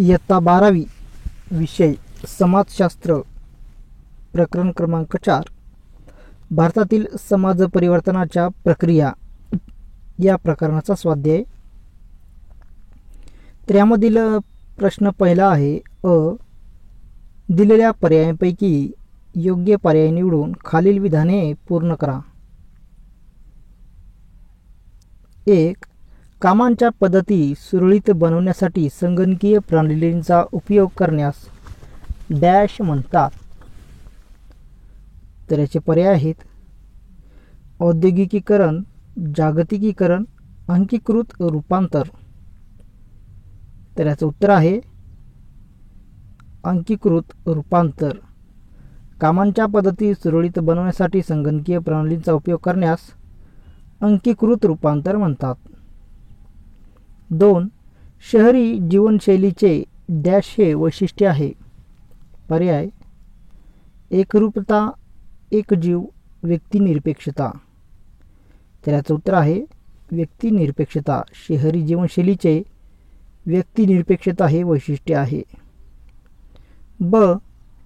इयत्ता 12वी विषय समाजशास्त्र प्रकरण क्रमांक 4 भारतातील समाज परिवर्तनाच्या प्रक्रिया या प्रकरणाचा स्वाध्याय। तर यामधील प्रश्न पहिला आहे दिलेल्या पर्यायांपैकी योग्य पर्याय निवडून खालील विधाने पूर्ण करा। 1. कामांच्या पद्धती सुरळीत बनवण्यासाठी संगणकीय प्रणालींचा उपयोग करण्यास डॅश म्हणतात। तर याचे पर्याय आहेत औद्योगिकीकरण, जागतिकीकरण, अंकीकृत रूपांतर। तर याचं उत्तर आहे अंकीकृत रूपांतर। कामांच्या पद्धती सुरळीत बनवण्यासाठी संगणकीय प्रणालींचा उपयोग करण्यास अंकीकृत रूपांतर म्हणतात। 2. शहरी जीवनशैलीचे डॅश हे वैशिष्ट्य आहे। पर्याय एकरूपता, एकजीव, व्यक्तिनिरपेक्षता। तर याचं उत्तर आहे व्यक्तिनिरपेक्षता। शहरी जीवनशैलीचे व्यक्तिनिरपेक्षता हे वैशिष्ट्य आहे। ब.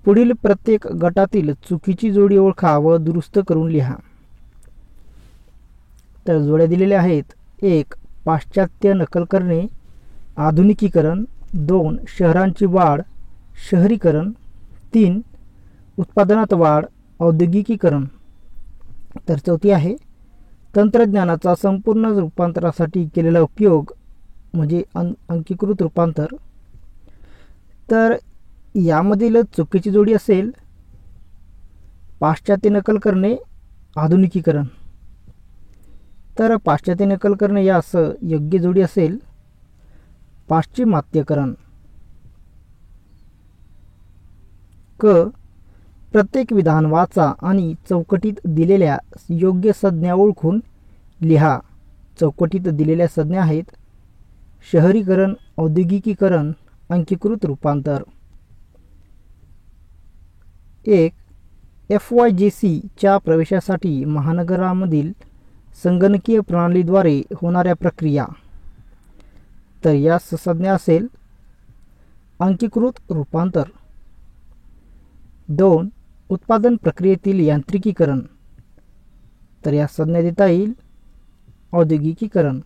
पुढील प्रत्येक गटातील चुकीची जोडी ओळखा व दुरुस्त करून लिहा। तर जोड्या दिलेल्या आहेत। 1. पाश्चात्य नकल करणे, आधुनिकीकरण। 2. शहरांची वाढ, शहरीकरण। 3. उत्पादनात वाढ, औद्योगिकीकरण। तर चौथी आहे तंत्रज्ञानाचा संपूर्ण रूपांतरासाठी केलेला उपयोग म्हणजे अंकीकृत रूपांतर। तर यामधील चुकीची जोडी असेल पाश्चात्य नकल करणे, आधुनिकीकरण। तर पाश्चात्य नकल करणे यास योग्य जोडी असेल पाश्चिमात्यकरण। क. प्रत्येक विधान वाचा आणि चौकटीत दिलेल्या योग्य संज्ञा ओळखून लिहा। चौकटीत दिलेल्या संज्ञा आहेत शहरीकरण, औद्योगिकीकरण, अंकीकृत रूपांतर। 1. FYJC च्या प्रवेशासाठी महानगरांमधील संगणकीय प्रणालीद्वारे होणाऱ्या प्रक्रिया। तर यास संज्ञा असेल अंकीकृत रूपांतर। 2. उत्पादन प्रक्रियेतील यांत्रिकीकरण। तर यास संज्ञा देता येईल औद्योगिकीकरण।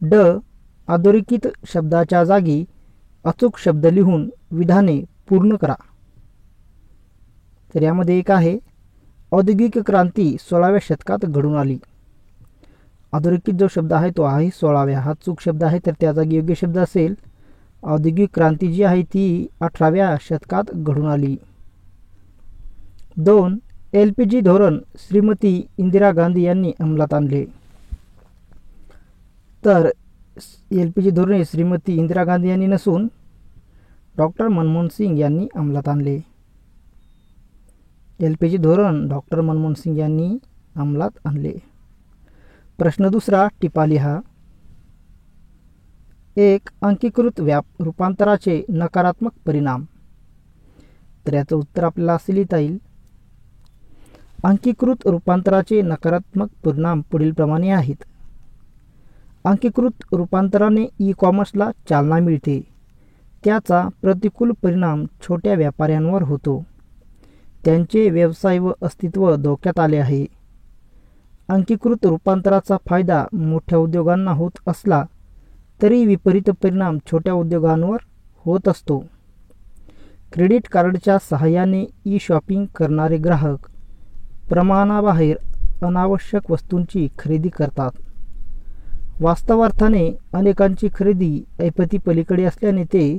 ड. अधोरेखित शब्दाच्या जागी अचूक शब्द लिहून विधाने पूर्ण करा। तर यामध्ये एक आहे औद्योगिक क्रांती 16व्या शतकात घडून आली। अधोरेखित जो शब्द आहे तो आहे 16व्या, हा चूक शब्द आहे। तर त्या जागी योग्य शब्द असेल औद्योगिक क्रांती जी आहे ती 18व्या शतकात घडून आली। 2. LPG धोरण श्रीमती इंदिरा गांधी यांनी अंमलात आणले। तर LPG धोरण हे श्रीमती इंदिरा गांधी यांनी नसून डॉक्टर मनमोहन सिंग यांनी अंमलात आणले। LPG धोरण डॉक्टर मनमोहन सिंग यांनी अंमलात आणले। प्रश्न दुसरा टिपा लिहा। 1. अंकीकृत रूपांतराचे नकारात्मक परिणाम। तर याचं उत्तर आपल्याला असे लिहिता येईल अंकीकृत रूपांतराचे नकारात्मक परिणाम पुढील प्रमाणे आहेत। अंकीकृत रूपांतराने ई-कॉमर्सला चालना मिळते। त्याचा प्रतिकूल परिणाम छोट्या व्यापाऱ्यांवर होतो। त्यांचे व्यवसाय व अस्तित्व धोक्यात आले आहे। अंकीकृत रूपांतराचा फायदा मोठ्या उद्योगांना होत असला तरी विपरीत परिणाम छोट्या उद्योगांवर होत असतो। क्रेडिट कार्डच्या सहाय्याने ई-शॉपिंग करणारे ग्राहक प्रमाणाबाहेर अनावश्यक वस्तूंची खरेदी करतात। वास्तवार्थाने अनेकांची खरेदी ऐपती पलीकडे असल्याने ते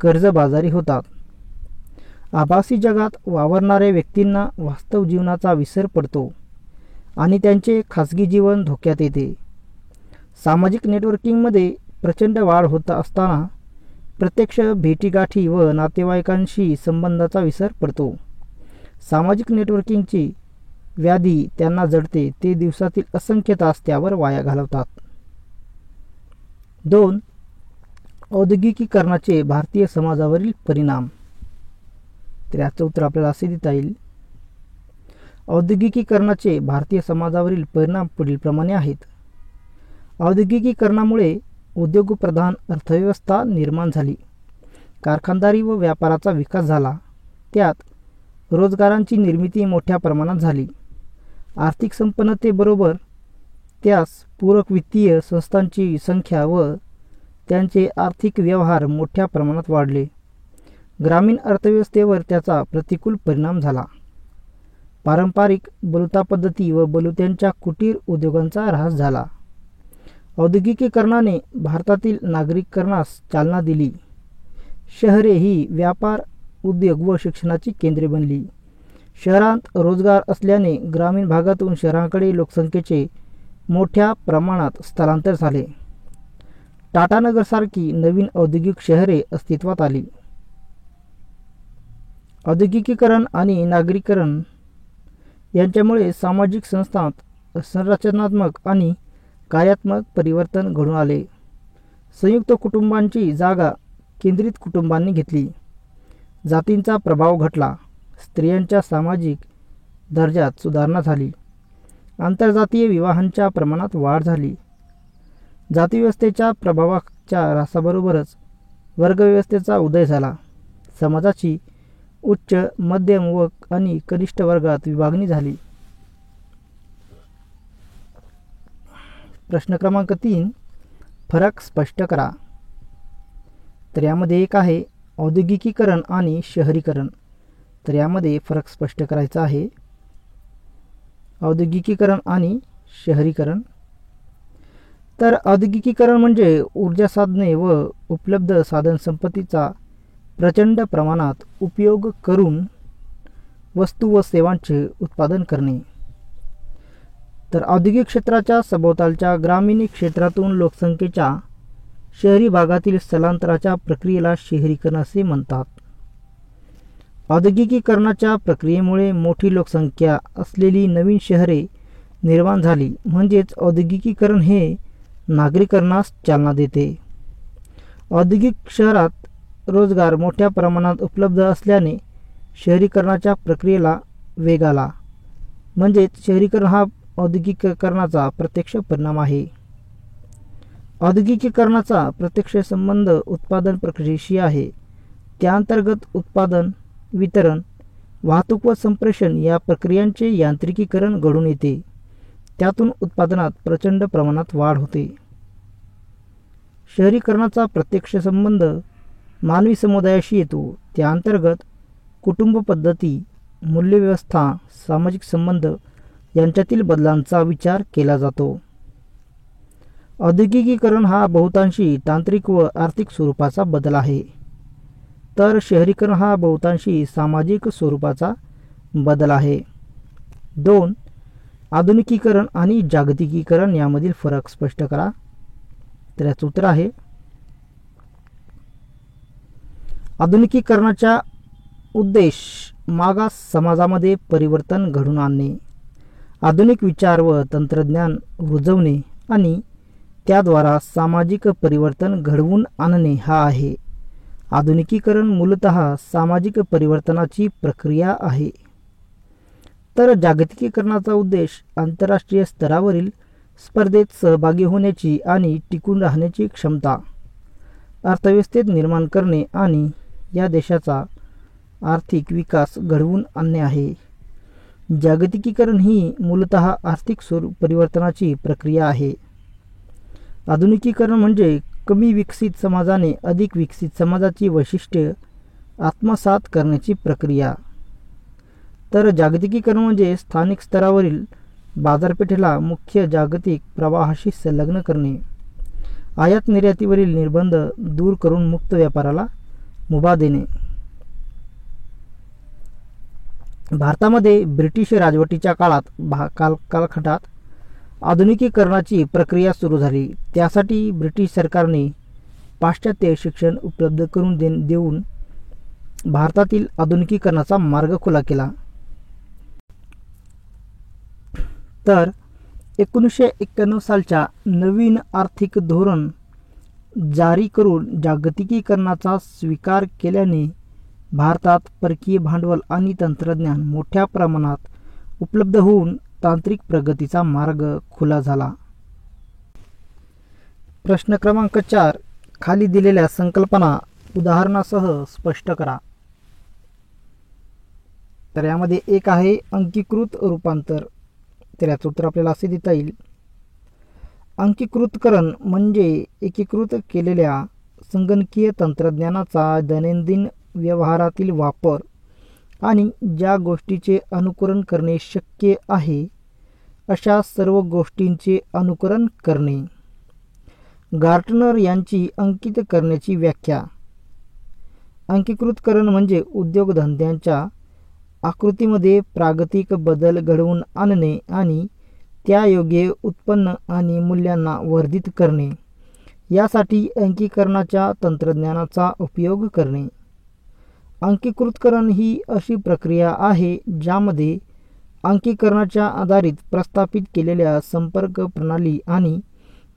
कर्जबाजारी होतात। आभासी जगात वावरणाऱ्या व्यक्तींना वास्तव जीवनाचा विसर पडतो आणि त्यांचे खाजगी जीवन धोक्यात येते। सामाजिक नेटवर्किंगमध्ये प्रचंड वाढ होत असताना प्रत्यक्ष भेटीगाठी व नातेवाईकांशी संबंधाचा विसर पडतो। सामाजिक नेटवर्किंगची व्याधी त्यांना जडते, ते दिवसातील असंख्य तास त्यावर वाया घालवतात। 2. औद्योगिकीकरणाचे भारतीय समाजावरील परिणाम। तर याचं उत्तर आपल्याला असे देता येईल औद्योगिकीकरणाचे भारतीय समाजावरील परिणाम पुढील प्रमाणे आहेत। औद्योगिकीकरणामुळे उद्योगप्रधान अर्थव्यवस्था निर्माण झाली. कारखानदारी व व्यापाराचा विकास झाला. त्यात रोजगारांची निर्मिती मोठ्या प्रमाणात झाली. आर्थिक संपन्नतेबरोबर त्यास पूरक वित्तीय संस्थांची संख्या व त्यांचे आर्थिक व्यवहार मोठ्या प्रमाणात वाढले. ग्रामीण अर्थव्यवस्थेवर त्याचा प्रतिकूल परिणाम झाला. पारंपरिक बलुता पद्धती व बलुत्यांच्या कुटीर उद्योगांचा ऱ्हास झाला. औद्योगिकीकरणाने भारतातील नागरिकीकरणास चालना दिली. शहरे ही व्यापार, उद्योग व शिक्षणाची केंद्रे बनली. शहरांत रोजगार असल्याने ग्रामीण भागातून शहरांकडे लोकसंख्येचे मोठ्या प्रमाणात स्थलांतर झाले. टाटानगरसारखी नवीन औद्योगिक शहरे अस्तित्वात आली. औद्योगिकीकरण आणि नागरीकरण यांच्यामुळे सामाजिक संस्थांत संरचनात्मक आणि कार्यात्मक परिवर्तन घडून आले. संयुक्त कुटुंबांची जागा केंद्रित कुटुंबांनी घेतली. जातींचा प्रभाव घटला. स्त्रियांच्या सामाजिक दर्जात सुधारणा झाली. आंतरजातीय विवाहांच्या प्रमाणात वाढ झाली. जातीव्यवस्थेच्या प्रभावाच्या ऱ्हासाबरोबरच वर्गव्यवस्थेचा उदय झाला. समाजाची उच्च, मध्यम व आणि कनिष्ठ वर्गात विभागणी झाली. प्रश्न क्रमांक 3, फरक स्पष्ट करा. तर यामध्ये एक आहे औद्योगिकीकरण आणि शहरीकरण. तर यामध्ये फरक स्पष्ट करायचा आहे. औद्योगिकीकरण आणि शहरीकरण. तर औद्योगिकीकरण म्हणजे ऊर्जा साधने व उपलब्ध साधनसंपत्तीचा प्रचंड प्रमाणात उपयोग करून वस्तू व सेवांचे उत्पादन करणे. तर औद्योगिक क्षेत्राच्या सभोवतालच्या ग्रामीण क्षेत्रातून लोकसंख्येच्या शहरी भागातील स्थलांतराच्या प्रक्रियेला शहरीकरण असे म्हणतात. औद्योगिकीकरणाच्या प्रक्रियेमुळे मोठी लोकसंख्या असलेली नवीन शहरे निर्माण झाली. म्हणजेच औद्योगिकीकरण हे नागरीकरणास चालना देते. औद्योगिक शहरात रोजगार मोठ्या प्रमाणात उपलब्ध असल्याने शहरीकरणाच्या प्रक्रियेला वेग आला. म्हणजेच शहरीकरण हा औद्योगिकीकरणाचा प्रत्यक्ष परिणाम आहे. औद्योगिकीकरणाचा प्रत्यक्ष संबंध उत्पादन प्रक्रियेशी आहे. त्याअंतर्गत उत्पादन, वितरण, वाहतूक व संप्रेषण या प्रक्रियांचे यांत्रिकीकरण घडून येते. त्यातून उत्पादनात प्रचंड प्रमाणात वाढ होते. शहरीकरणाचा प्रत्यक्ष संबंध मानवी समुदायाशी येतो. त्याअंतर्गत कुटुंब पद्धती, मूल्यव्यवस्था, सामाजिक संबंध यांच्यातील बदलांचा विचार केला जातो. औद्योगिकीकरण हा बहुतांशी तांत्रिक व आर्थिक स्वरूपाचा बदल आहे. तर शहरीकरण हा बहुतांशी सामाजिक स्वरूपाचा बदल आहे. 2. आधुनिकीकरण आणि जागतिकीकरण यामधील फरक स्पष्ट करा. तर याचं उत्तर आहे आधुनिकीकरणाचा उद्देश मागास समाजामध्ये परिवर्तन घडवून आणणे, आधुनिक विचार व तंत्रज्ञान रुजवणे आणि त्याद्वारा सामाजिक परिवर्तन घडवून आणणे हा आहे. आधुनिकीकरण मूलतः सामाजिक परिवर्तनाची प्रक्रिया आहे. तर जागतिकीकरणाचा उद्देश आंतरराष्ट्रीय स्तरावरील स्पर्धेत सहभागी होण्याची आणि टिकून राहण्याची क्षमता, अर्थव्यवस्थेत निर्माण करणे आणि या देशाचा आर्थिक विकास घडवून आणणे आहे. जागतिकीकरण ही मूलतः आर्थिक परिवर्तनाची प्रक्रिया आहे. आधुनिकीकरण म्हणजे कमी विकसित समाजाने अधिक विकसित समाजाची वैशिष्ट्ये आत्मसात करण्याची प्रक्रिया. तर जागतिकीकरण म्हणजे स्थानिक स्तरावरील बाजारपेठेला मुख्य जागतिक प्रवाहाशी संलग्न करणे, आयात निर्यातीवरील निर्बंध दूर करून मुक्त व्यापाराला मुभा देणे. भारतामध्ये ब्रिटिश राजवटीच्या कालखंडात आधुनिकीकरणाची प्रक्रिया सुरू झाली. त्यासाठी ब्रिटिश सरकारने पाश्चात्य शिक्षण उपलब्ध करून देऊन भारतातील आधुनिकीकरणाचा मार्ग खुला केला. तर 1991 सालच्या नवीन आर्थिक धोरण जारी करून जागतिकीकरणाचा स्वीकार केल्याने भारतात परकीय भांडवल आणि तंत्रज्ञान मोठ्या प्रमाणात उपलब्ध होऊन तांत्रिक प्रगतीचा मार्ग खुला झाला. प्रश्न क्रमांक 4. खाली दिलेल्या संकल्पना उदाहरणासह स्पष्ट करा. तर यामध्ये एक आहे अंकीकृत रूपांतर. तर याचं उत्तर आपल्याला असे देता येईल. अंकीकृतकरण म्हणजे एकीकृत केलेल्या संगणकीय तंत्रज्ञानाचा दैनंदिन व्यवहारातील वापर आणि ज्या गोष्टीचे अनुकरण करणे शक्य आहे अशा सर्व गोष्टींचे अनुकरण करणे. गार्टनर यांची अंकित करण्याची व्याख्या. अंकीकृतकरण म्हणजे उद्योगधंद्यांच्या आकृतीमध्ये प्रागतिक बदल घडवून आणणे आणि त्यायोगे उत्पन्न आणि मूल्यांना वर्धित करणे, यासाठी अंकीकरणाच्या तंत्रज्ञानाचा उपयोग करणे. अंकीकृतकरण ही अशी प्रक्रिया आहे ज्यामध्ये अंकीकरणाच्या आधारित प्रस्थापित केलेल्या संपर्क प्रणाली आणि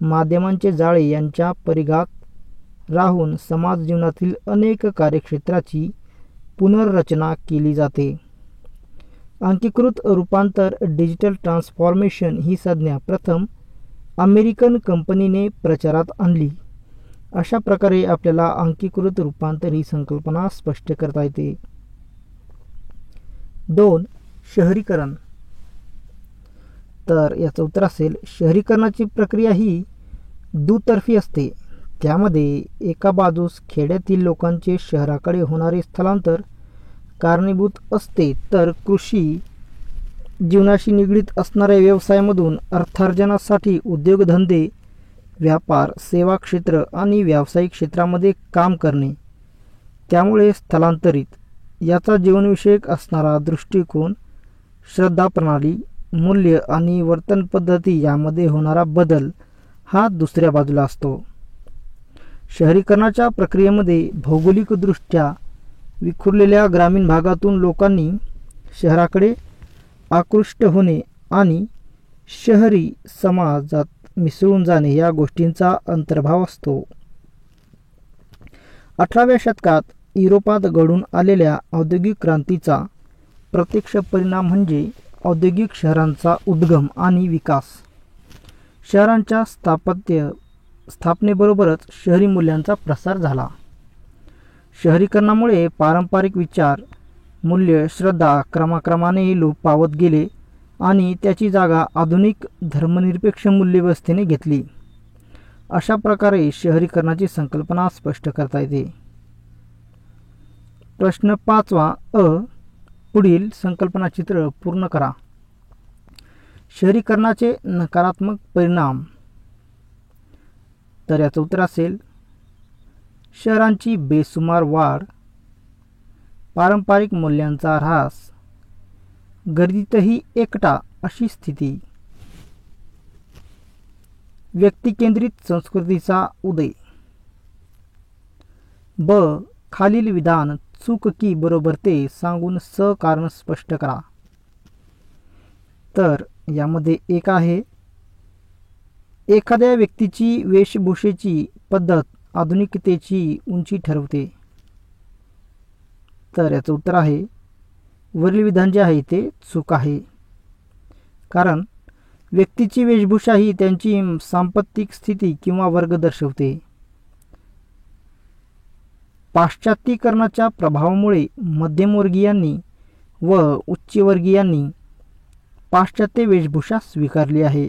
माध्यमांचे जाळे यांच्या परिघात राहून समाज जीवनातील अनेक कार्यक्षेत्राची पुनर्रचना केली जाते. अंकीकृत रूपांतर डिजिटल ट्रान्सफॉर्मेशन ही संज्ञा प्रथम अमेरिकन कंपनीने प्रचारात आणली. अशा प्रकारे आपल्याला अंकीकृत रूपांतर ही संकल्पना स्पष्ट करता येते. 2. शहरीकरण. तर याचं उत्तर असेल शहरीकरणाची प्रक्रिया ही दुतर्फी असते. त्यामध्ये एका बाजूस खेड्यातील लोकांचे शहराकडे होणारे स्थलांतर कारणीभूत असते, तर कृषी जीवनाशी निगडीत असणाऱ्या व्यवसायामधून अर्थार्जनासाठी उद्योगधंदे, व्यापार, सेवा क्षेत्र आणि व्यावसायिक क्षेत्रामध्ये काम करणे, त्यामुळे स्थलांतरित याचा जीवनविषयक असणारा दृष्टिकोन, श्रद्धाप्रणाली, मूल्य आणि वर्तन पद्धती यामध्ये होणारा बदल हा दुसऱ्या बाजूला असतो. शहरीकरणाच्या प्रक्रियेमध्ये भौगोलिकदृष्ट्या विखुरलेल्या ग्रामीण भागातून लोकांनी शहराकडे आकृष्ट होणे आणि शहरी समाजात मिसळून जाणे या गोष्टींचा अंतर्भाव असतो. 18व्या शतकात युरोपात घडून आलेल्या औद्योगिक क्रांतीचा प्रत्यक्ष परिणाम म्हणजे औद्योगिक शहरांचा उद्गम आणि विकास. शहरांच्या स्थापनेबरोबरच शहरी मूल्यांचा प्रसार झाला. शहरीकरणामुळे पारंपरिक विचार, मूल्य, श्रद्धा क्रमाक्रमाने लोप पावत गेले आणि त्याची जागा आधुनिक धर्मनिरपेक्ष मूल्यव्यवस्थेने घेतली. अशा प्रकारे शहरीकरणाची संकल्पना स्पष्ट करता येते. प्रश्न 5. पुढील संकल्पना चित्र पूर्ण करा. शहरीकरणाचे नकारात्मक परिणाम. तर याचं उत्तर असेल शहरांची बेसुमार वाढ, पारंपरिक मूल्यांचा ऱ्हास, गर्दीतही एकटा अशी स्थिती, व्यक्तिकेंद्रित संस्कृतीचा उदय. ब. खालील विधान चूक की बरोबर ते सांगून कारण स्पष्ट करा. तर यामध्ये एक आहे एखाद्या व्यक्तीची वेशभूषेची पद्धत आधुनिकतेची उंची ठरवते. तर याचं उत्तर आहे वरील विधान जे आहे ते चूक आहे, कारण व्यक्तीची वेशभूषा ही त्यांची सांपत्तिक स्थिती किंवा वर्ग दर्शवते. पाश्चात्तीकरणाच्या प्रभावामुळे मध्यमवर्गीयांनी व उच्चवर्गीयांनी पाश्चात्य वेशभूषा स्वीकारली आहे.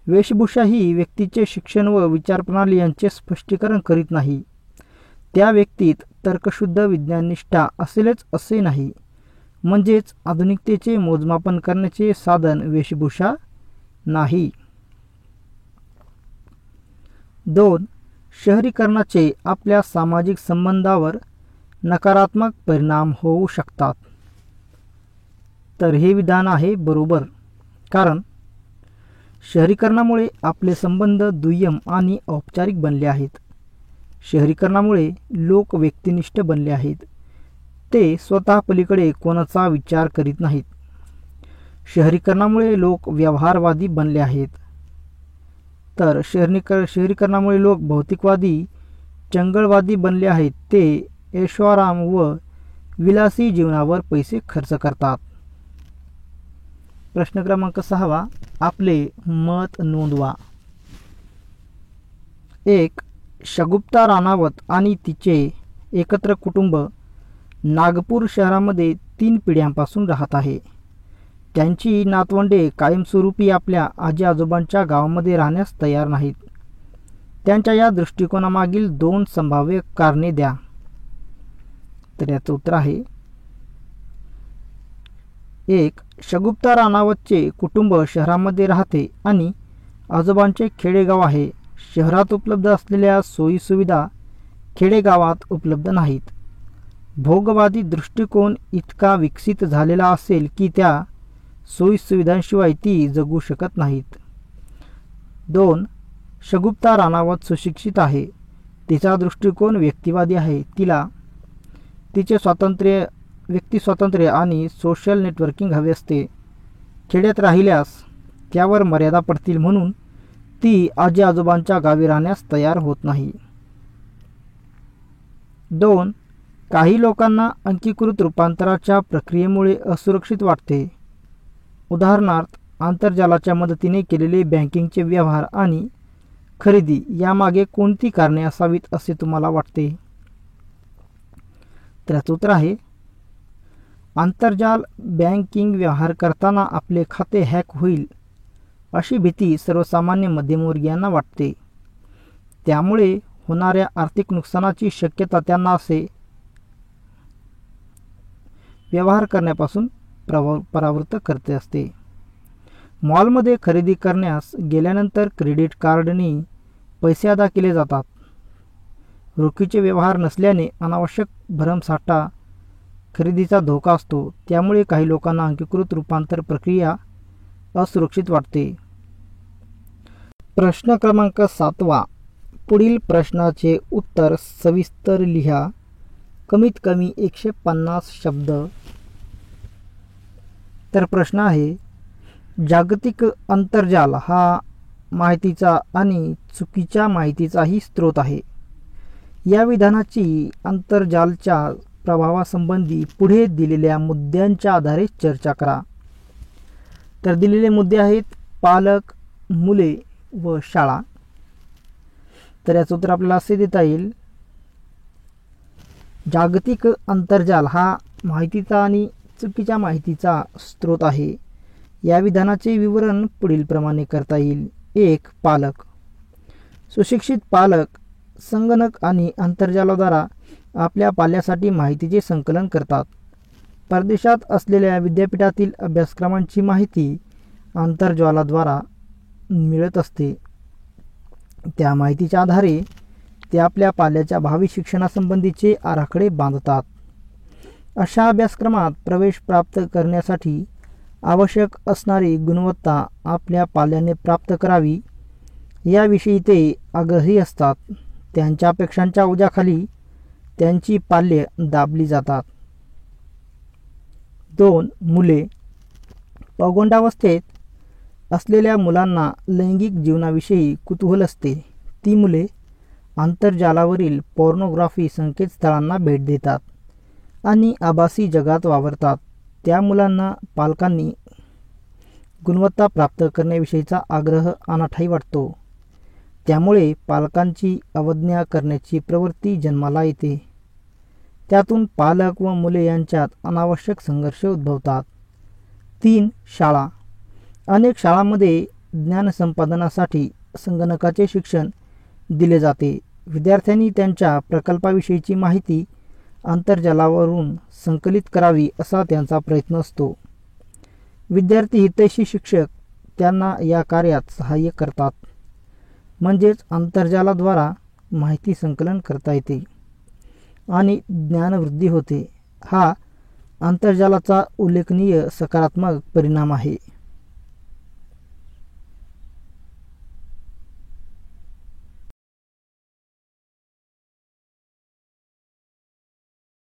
वेशभूषा ही व्यक्तीचे शिक्षण व विचारप्रणाली यांचे स्पष्टीकरण करीत नाही. त्या व्यक्तीत तर्कशुद्ध विज्ञाननिष्ठा असेलच असे नाही. म्हणजेच आधुनिकतेचे मोजमापन करण्याचे साधन वेशभूषा नाही. 2. शहरीकरणाचे आपल्या सामाजिक संबंधावर नकारात्मक परिणाम होऊ शकतात. तर हे विधान आहे बरोबर, कारण शहरीकरणामुळे आपले संबंध दुय्यम आणि औपचारिक बनले आहेत. शहरीकरणामुळे लोक व्यक्तिनिष्ठ बनले आहेत. ते स्वतः पलीकडे कोणाचा विचार करीत नाहीत. शहरीकरणामुळे लोक व्यवहारवादी बनले आहेत. तर शहरीकरणामुळे लोक भौतिकवादी, चंगळवादी बनले आहेत. ते ऐशोआराम व विलासी जीवनावर पैसे खर्च करतात. प्रश्न क्रमांक 6. आपले मत नोंदवा. एक. शगुप्ता राणावत आणि तिचे एकत्र कुटुंब नागपूर शहरामध्ये 3 पिढ्यांपासून राहत आहे. त्यांची नातवंडे कायमस्वरूपी आपल्या आजी आजोबांच्या गावामध्ये राहण्यास तयार नाहीत. त्यांच्या या दृष्टिकोनामागील 2 संभाव्य कारणे द्या. तर याचं उत्तर आहे 1. शगुप्ता राणावतचे कुटुंब शहरामध्ये राहते आणि आजोबांचे खेडेगाव आहे. शहरात उपलब्ध असलेल्या सोयीसुविधा खेडेगावात उपलब्ध नाहीत. भोगवादी दृष्टिकोन इतका विकसित झालेला असेल की त्या सोयीसुविधांशिवाय ती जगू शकत नाहीत. 2. शगुप्ता राणावत सुशिक्षित आहे. तिचा दृष्टिकोन व्यक्तिवादी आहे. तिला तिचे व्यक्तिस्वातंत्र्य आणि सोशल नेटवर्किंग हवे असते. खेड्यात राहिल्यास त्यावर मर्यादा पडतील म्हणून ती आजी आजोबांच्या गावी राहण्यास तयार होत नाही. 2. काही लोकांना अंकीकृत रूपांतराच्या प्रक्रियेमुळे असुरक्षित वाटते. उदाहरणार्थ, आंतरजालाच्या मदतीने केलेले बँकिंगचे व्यवहार आणि खरेदी यामागे कोणती कारणे असावीत असे तुम्हाला वाटते? तर याचं उत्तर आहे आंतरजाल बँकिंग व्यवहार करताना आपले खाते हॅक होईल अशी भीती सर्वसामान्य मध्यमवर्गीयांना वाटते. त्यामुळे होणाऱ्या आर्थिक नुकसानाची शक्यता त्यांना असे व्यवहार करण्यापासून परावृत्त करते असते. मॉलमध्ये खरेदी करण्यास गेल्यानंतर क्रेडिट कार्डनी पैसे अदा केले जातात. रोखीचे व्यवहार नसल्याने अनावश्यक भरमसाठा खरेदीचा धोका असतो. त्यामुळे काही लोकांना अंकीकृत रूपांतर प्रक्रिया असुरक्षित वाटते. प्रश्न क्रमांक 7. पुढील प्रश्नाचे उत्तर सविस्तर लिहा. कमीत कमी 150 शब्द. तर प्रश्न आहे, जागतिक आंतरजाल हा माहितीचा आणि चुकीच्या माहितीचाही स्रोत आहे. या विधानाची आंतरजालच्या प्रभावासंबंधी पुढे दिलेल्या मुद्द्यांच्या आधारे चर्चा करा. तर दिलेले मुद्दे आहेत पालक, मुले व शाळा. तर याचं उत्तर आपल्याला असे देता येईल, जागतिक आंतरजाल हा माहितीचा आणि चुकीच्या माहितीचा स्रोत आहे. या विधानाचे विवरण पुढील प्रमाणे करता येईल. 1. पालक. सुशिक्षित पालक संगणक आणि आंतरजालाद्वारा आपल्या पाल्यासाठी माहितीचे संकलन करतात. परदेशात असलेल्या विद्यापीठातील अभ्यासक्रमांची माहिती आंतरजालाद्वारा मिळत असते. त्या माहितीच्या आधारे ते आपल्या पाल्याच्या भावी शिक्षणासंबंधीचे आराखडे बांधतात. अशा अभ्यासक्रमात प्रवेश प्राप्त करण्यासाठी आवश्यक असणारी गुणवत्ता आपल्या पाल्याने प्राप्त करावी याविषयी ते आग्रही असतात. त्यांच्या अपेक्षांच्या ओझ्याखाली त्यांची पाल्ये दाबली जातात. 2. मुले. पौगंडावस्थेत असलेल्या मुलांना लैंगिक जीवनाविषयी कुतूहल असते. ती मुले आंतरजालावरील पोर्नोग्राफी संकेतस्थळांना भेट देतात आणि आभासी जगात वावरतात. त्या मुलांना पालकांनी गुणवत्ता प्राप्त करण्याविषयीचा आग्रह अनाठायी वाटतो. त्यामुळे पालकांची अवज्ञा करण्याची प्रवृत्ती जन्माला येते. त्यातून पालक व मुले यांच्यात अनावश्यक संघर्ष उद्भवतात. 3. शाळा. अनेक शाळांमध्ये ज्ञानसंपादनासाठी संगणकाचे शिक्षण दिले जाते. विद्यार्थ्यांनी त्यांच्या प्रकल्पाविषयीची माहिती आंतरजालावरून संकलित करावी असा त्यांचा प्रयत्न असतो. विद्यार्थी हितैषी शिक्षक त्यांना या कार्यात सहाय्य करतात. म्हणजेच आंतरजालाद्वारा माहिती संकलन करता येते आणि ज्ञानवृद्धी होते. हा आंतरजालाचा उल्लेखनीय सकारात्मक परिणाम आहे.